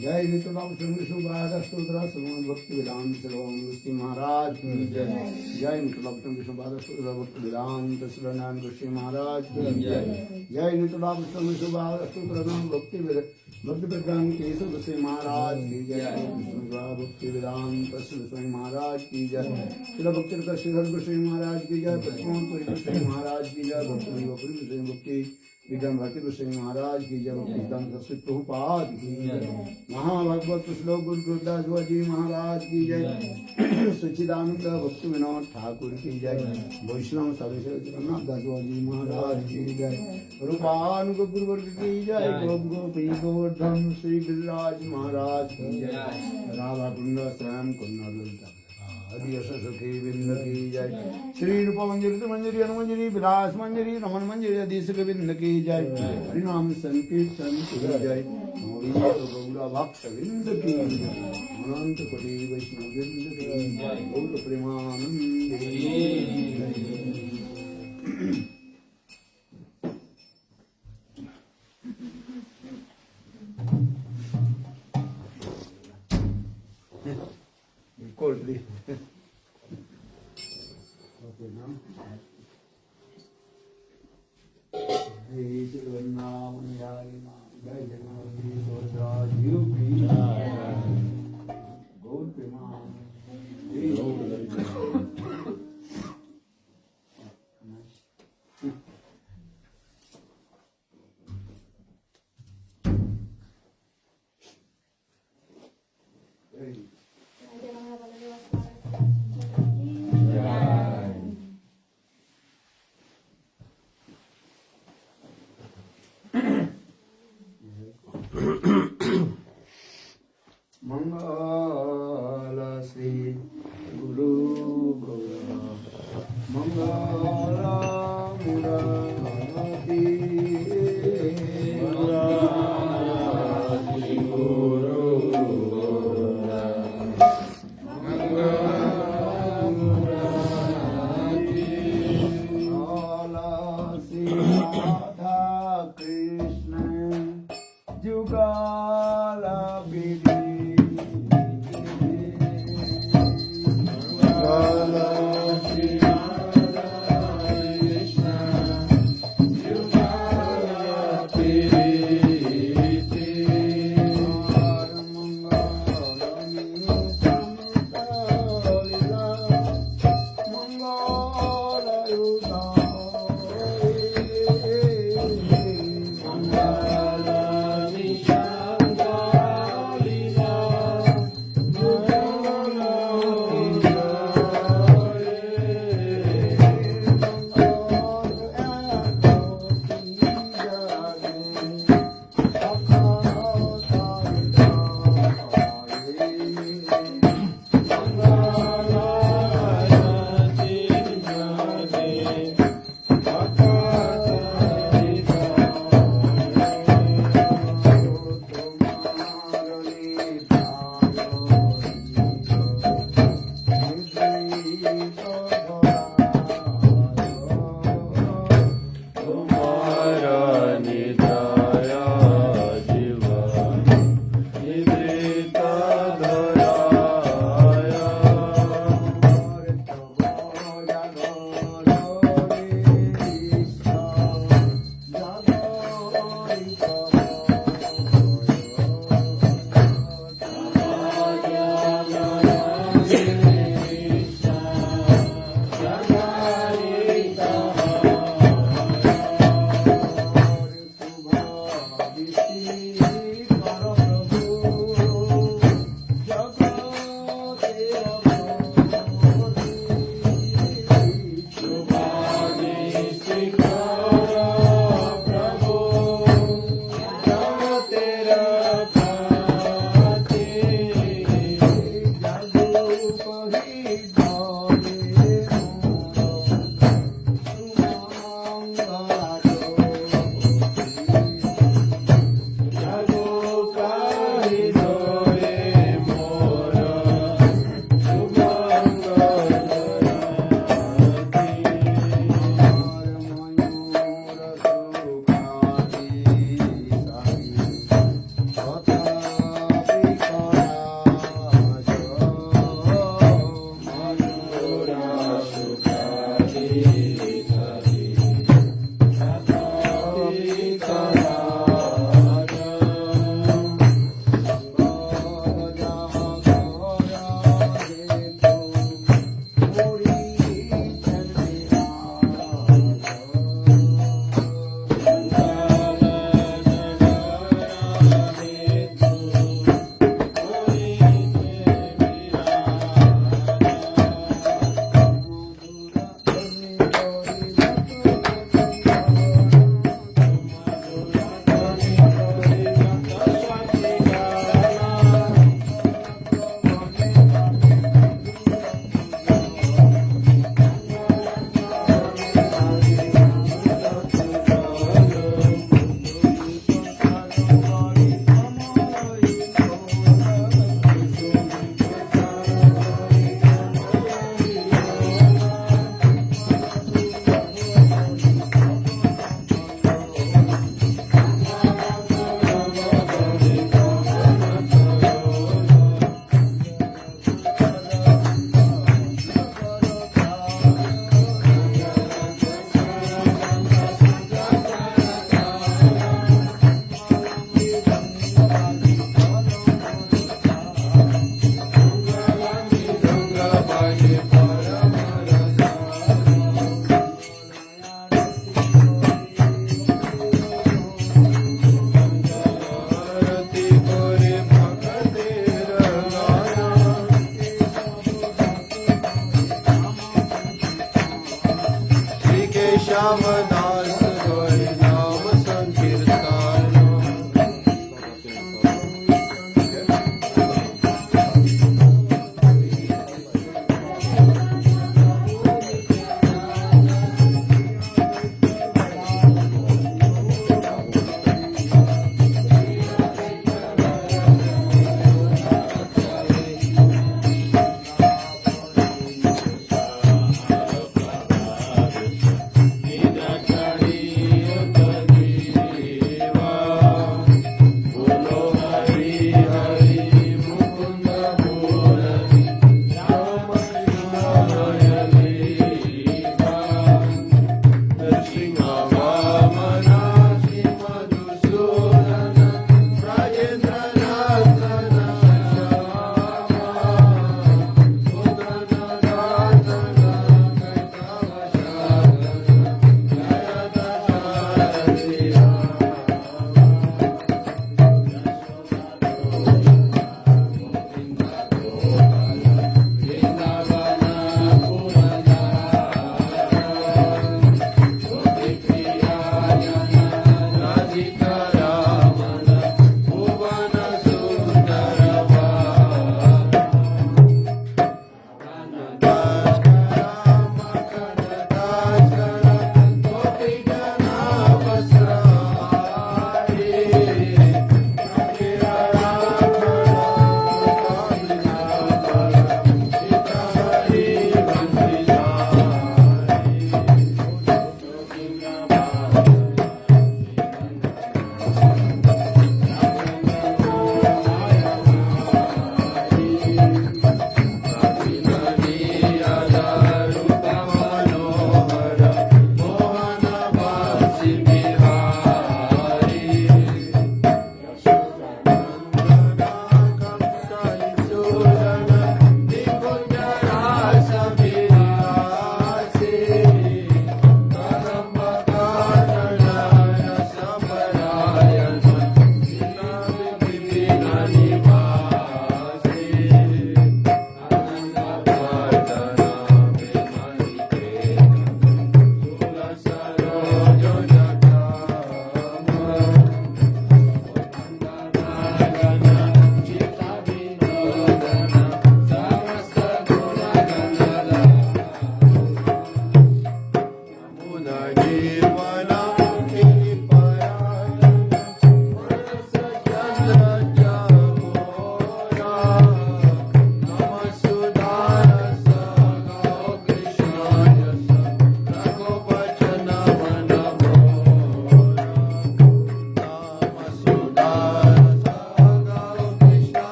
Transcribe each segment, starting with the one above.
जय नितराम विष्णुपाद स्तोत्र समूह भक्ति वेदांत श्री महाराज की जय। जय नितराम विष्णुपाद स्तोत्र भक्ति वेदांत श्री श्री महाराज की जय। जय नितराम विष्णुपाद स्तोत्र भक्ति प्रज्ञान केशव श्री महाराज की जय। भक्ति वेदांत श्री महाराज की जय। श्री भक्ति श्रीधर श्री महाराज की जय। प्रतिमा श्री महाराज की जय। भक्ति भक्ति विज्ञान भारती गोस्वामी महाराज की जय। विज्ञान सरस्वती प्रभुपाद की जय। महाभागवत श्लोक गुरु गुरुदास जी महाराज की जय। सच्चिदानंद भक्ति विनोद ठाकुर की जय। वैष्णव सर्वेश्वर जगन्नाथ दास जी महाराज की जय। रूपान गुरुवर्ग की जय। गोपी गोवर्धन श्री गिरिराज महाराज की जय। राधा कुंड श्याम कुंड हरियश सुखी बिंद की जय। श्री रूप मंजरी मंजरी अनुमंजरी विलास मंजरी रमन मंजरी अधीश गोविंद की जय। हरिनाम संकीर्तन की जय। गौरा भक्त बिंद की जय। अनंत कोटि वैष्णव बिंद की जय। गौर प्रेमानंद कोल्ड जय जगन्नाथ। जय जगन्नाथ सुभद्रा जीव की गौर मंगल श्री गुरु मंगल मुरारी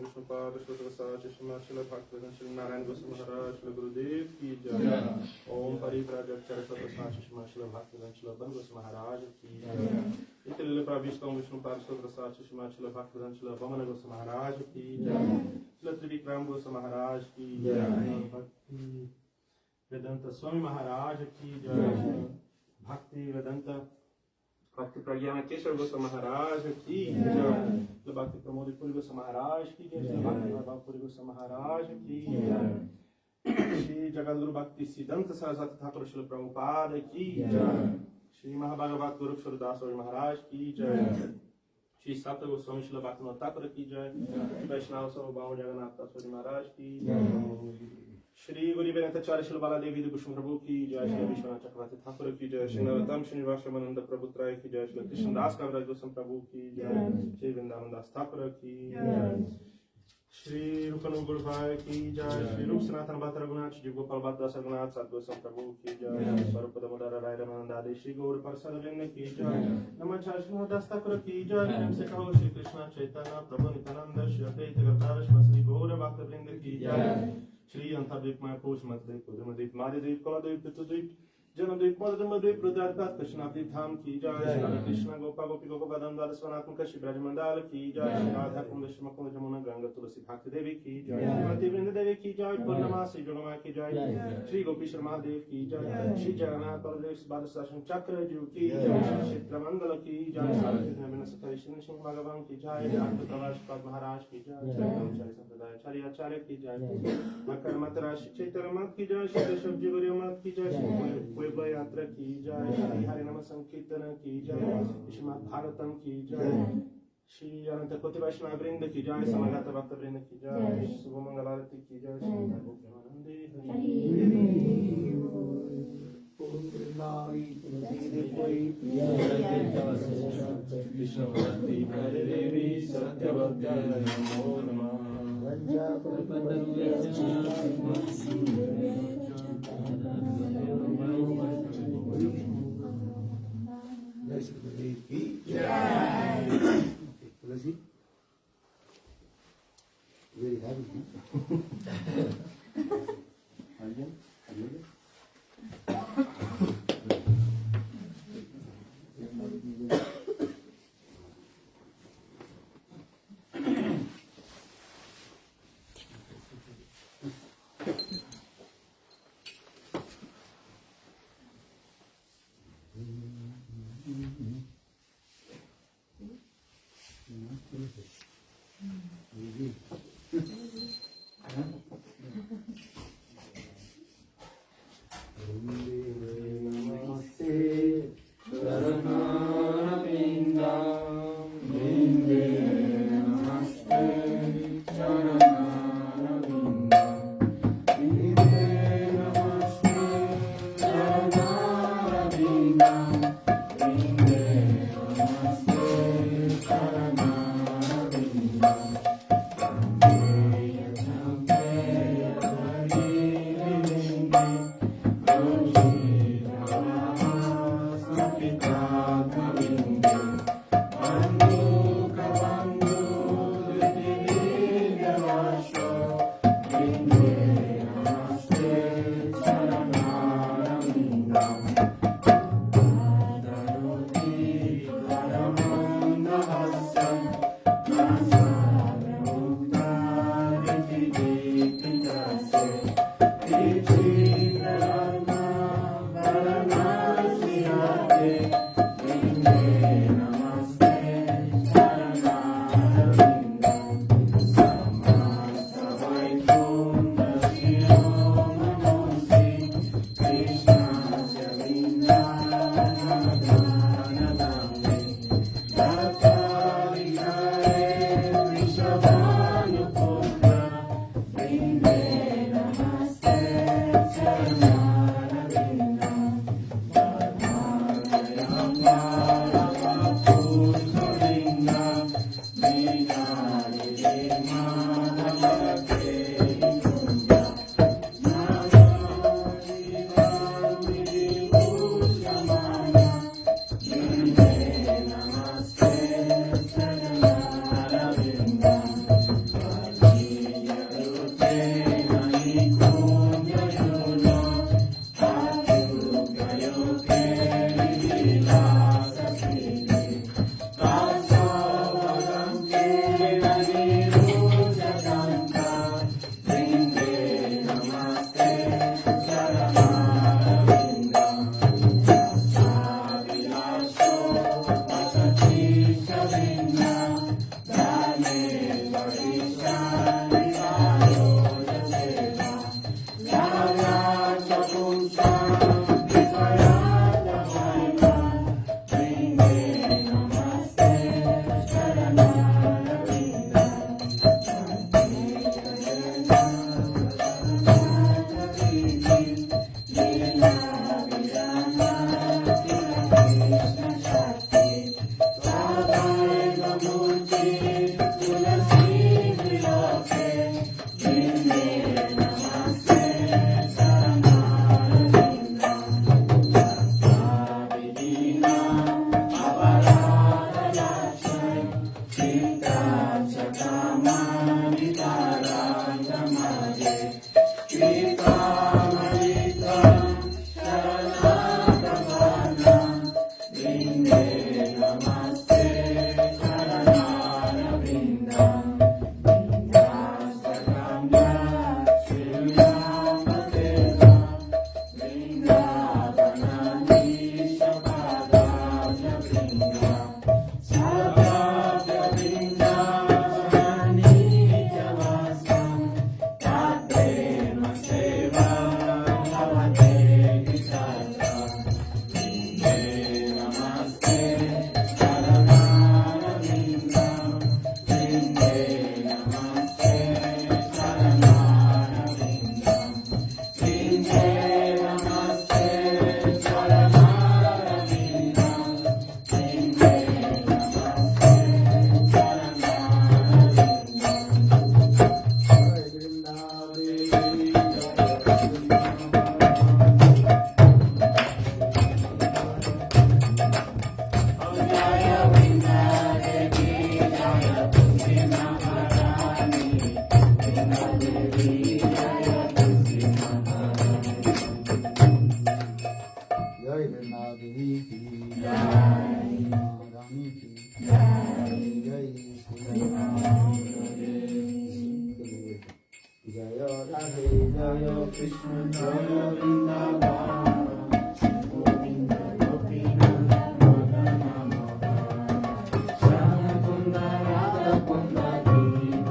विष्णुपाद श्रोत्रसाच श्रीमाचल भक्तवेदांत श्री नारायण गोस्वामी महाराज श्री गुरुदेव की जय। ओम परिव्राजक श्रोत्रसाच श्रीमाचल भक्तवेदांत श्री बन गोस्वामी महाराज की जय। इतलिल प्रविष्टों विष्णुपाद श्रोत्रसाच श्रीमाचल भक्तवेदांत श्री बमन गोस्वामी महाराज की जय। श्री त्रिविक्रम गोस्वामी महाराज की जय। भक्ति वेदांत स्वामी महाराज की जय। भक्ति वेदांत भक्ति प्रज्ञा केशव गोस्वामी महाराज की जय। भक्ति प्रमोद पुरी गोस्वामी महाराज की जय। भक्ति पुरी गोस्वामी महाराज की जय। श्री जगद्गुरु भक्ति सिद्धांत सरस्वती ठाकुर श्री प्रभुपाद की जय। श्री महाभागवत गुरु दास महाराज की जय। श्री सप्त गोस्वामी श्री भक्तिनाथ ठाकुर की जय। वैष्णव सर्वभौम जगन्नाथ महाराज की जय। श्री गुरु बेनताचार्य श्री बालादेवी कुसुम प्रभु की जय। श्री विश्वनाथ चक्रवर्ती ठाकुर की जय। श्री नरोत्तम श्रीनिवास रामानंद प्रभु त्राय की जय। श्री कृष्णदास कविराज गोस्वामी प्रभु की जय। श्री वृंदावन दास ठाकुर की जय। श्री रूपनुगुण भाई की जय। श्री रूप सनातन भक्त रघुनाथ श्री गोपाल भक्त दास रघुनाथ साध गोस्वामी प्रभु की जय। स्वरूप दामोदर राय रामानंद आदि श्री गौर प्रसाद वृंद की जय। नमस्कार श्री दास ठाकुर की जय। प्रेम से कहो श्री कृष्ण चैतन्य प्रभु नित्यानंद श्री अद्वैत गदाधर श्री गौर भक्त वृंद की जय। श्री अंतर्द्वीप मायापुर मध्यद्वीप उद्यमद्वीप माध्यद्वीप कलाद्वीप पितृद्वीप जनद्वीप मध्यद्वीप रुद्रार्कात कृष्णाद्वीप धाम की जय। श्री कृष्ण गोपा गोपी गोपदान द्वारा स्वनात्मक श्री ब्रजमंडल की जय। श्री राधा कुंड श्री मुकुंद जमुना गंगा तुलसी भक्ति देवी की जय। श्रीमती वृंद देवी की जय। पूर्णमा श्री जोगमा की जय। श्री गोपीश्वर महादेव की जय। श्री जगन्नाथ बलदेव बादशाह चक्र जीव की जय। श्री क्षेत्रमंगल की जय। श्री सिंह भगवान की जय। प्रकाश महाराज की जय। संप्रदाय आचार्य की जय। मकर मत राशि चैत्र मत की जय। श्री शिवजी गुरु मत की जय। वैभव यात्रा की जय। श्री हरि नाम संकीर्तन की जय। श्रीमद् भागवतम की जय। श्री अनंत कोटि वैष्णव वृंद की जय। समागत भक्त वृंद की जय। शुभ मंगल आरती की जय। तुलसी very happy. जय राधे जय कृष्ण जय वृंदावन गोविंद गोपीनाथ मदन मोहन श्याम सुंदर राधा कुंद गिरि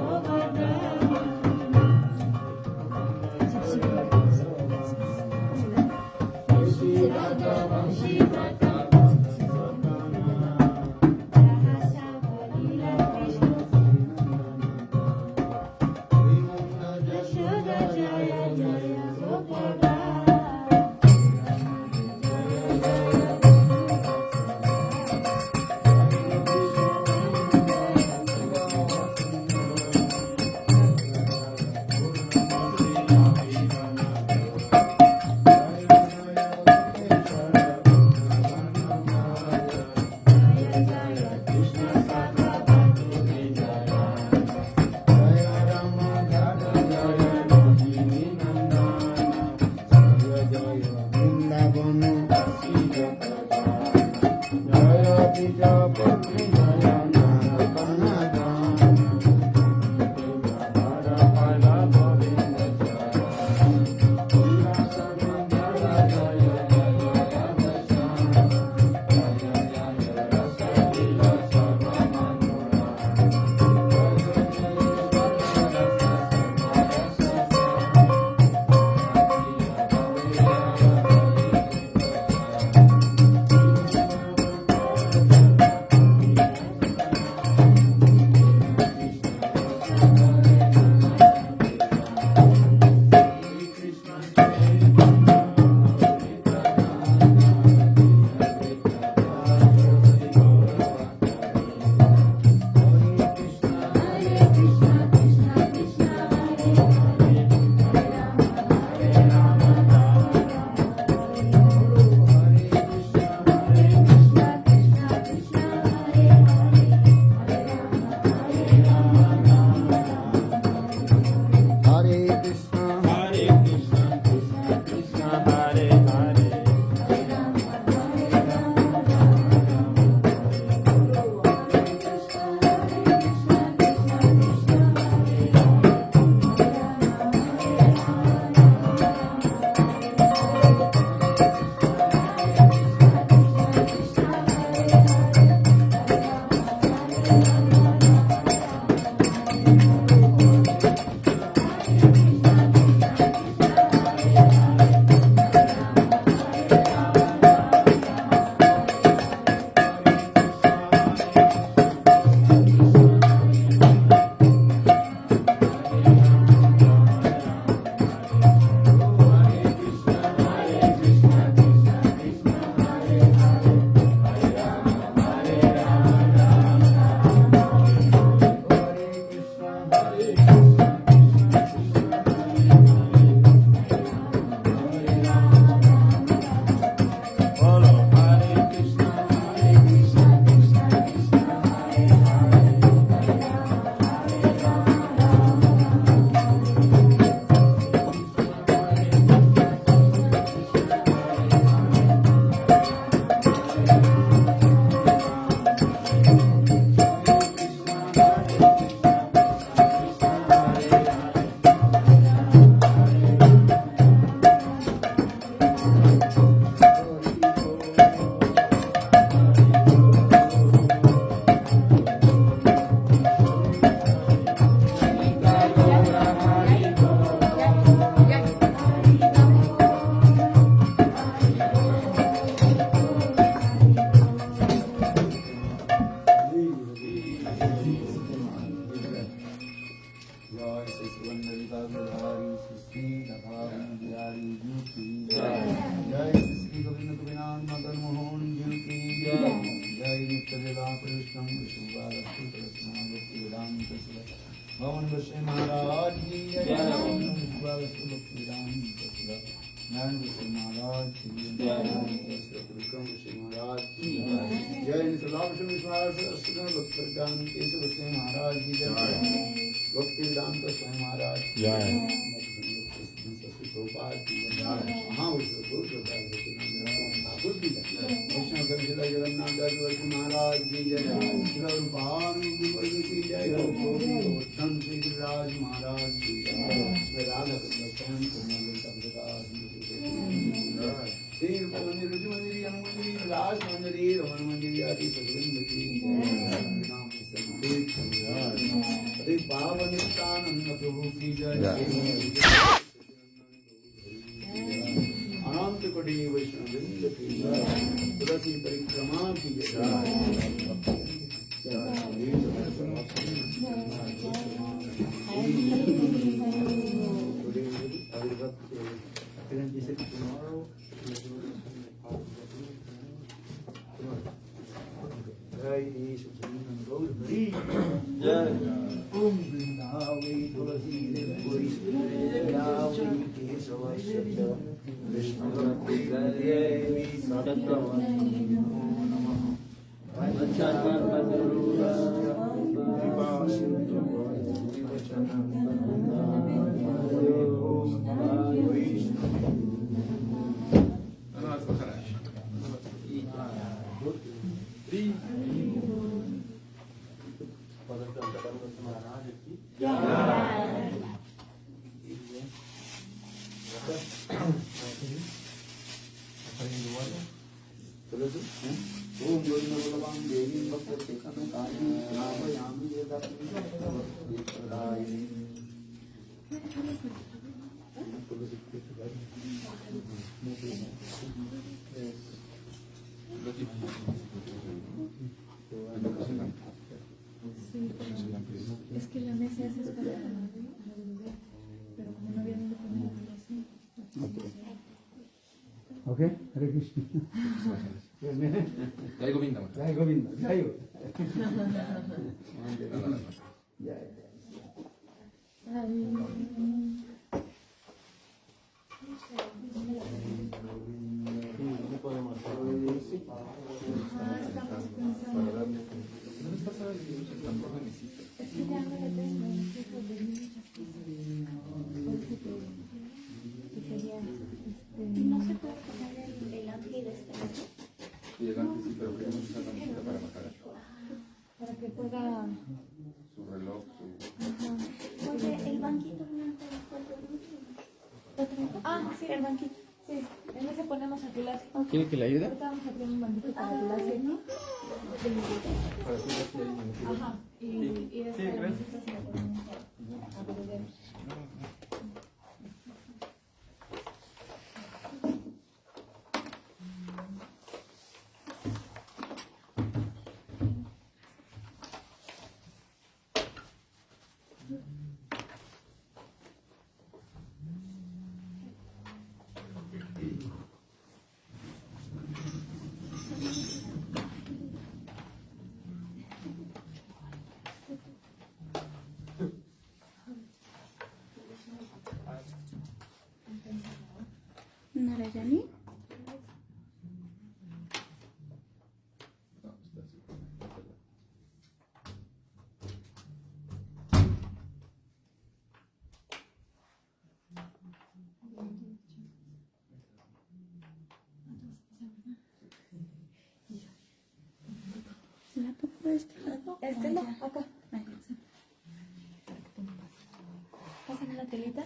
भवन गोस्वामी महाराज की जय। नारायण गोस्वामी महाराज की जय। विक्रम गोस्वामी महाराज की जय। सदाशिव महाराज भक्तगण केशव गोस्वामी महाराज की जय। भक्ति वेदांत स्वामी महाराज की जय। गोपाल की जय। महाविष्णु ठाकुर की जय। वैष्णव संशिला जगन्नाथ दास महाराज की जय। रूपान की जय। श्री गिरिराज महाराज की जय। रुचि मंदिर यम मंदिर विलास मंदिर रमन मंदिर आदि सगुण की नाम संदेश अरे पावन नित्यानंद प्रभु की जय अनंत कोटि वैष्णव वृंद की जय तुलसी परिक्रमा की जय ओम वृंदावै तुलसी देवै वृंदावै केशवस्य कृष्ण भक्ति देवी सदत्तवती नमः ओम गोविंदवल्लभां देवीं भक्तचित्तकारिणीं नामयामि वेदान्तरायिणीं Es que la mesa es para pero como no había donde ponerlo así. Okay Hare Krishna जय गोविंद जय गोविंद जय हो जय No se puede poner el ángel este. Y el ángel sí, pero queremos usar la música para bajar Para que pueda. su reloj, su... Oye, el banquito no te Ah, sí, el banquito. Sí, en ese ponemos aquí las. ¿Quiere que le ayude? Ahorita vamos a poner un banquito para que las aquí. Para que ya esté ahí. Ajá. Y Sí, gracias. Narayani. No, está así. ¿La pongo de este lado? Este no, acá. Pásame la telita.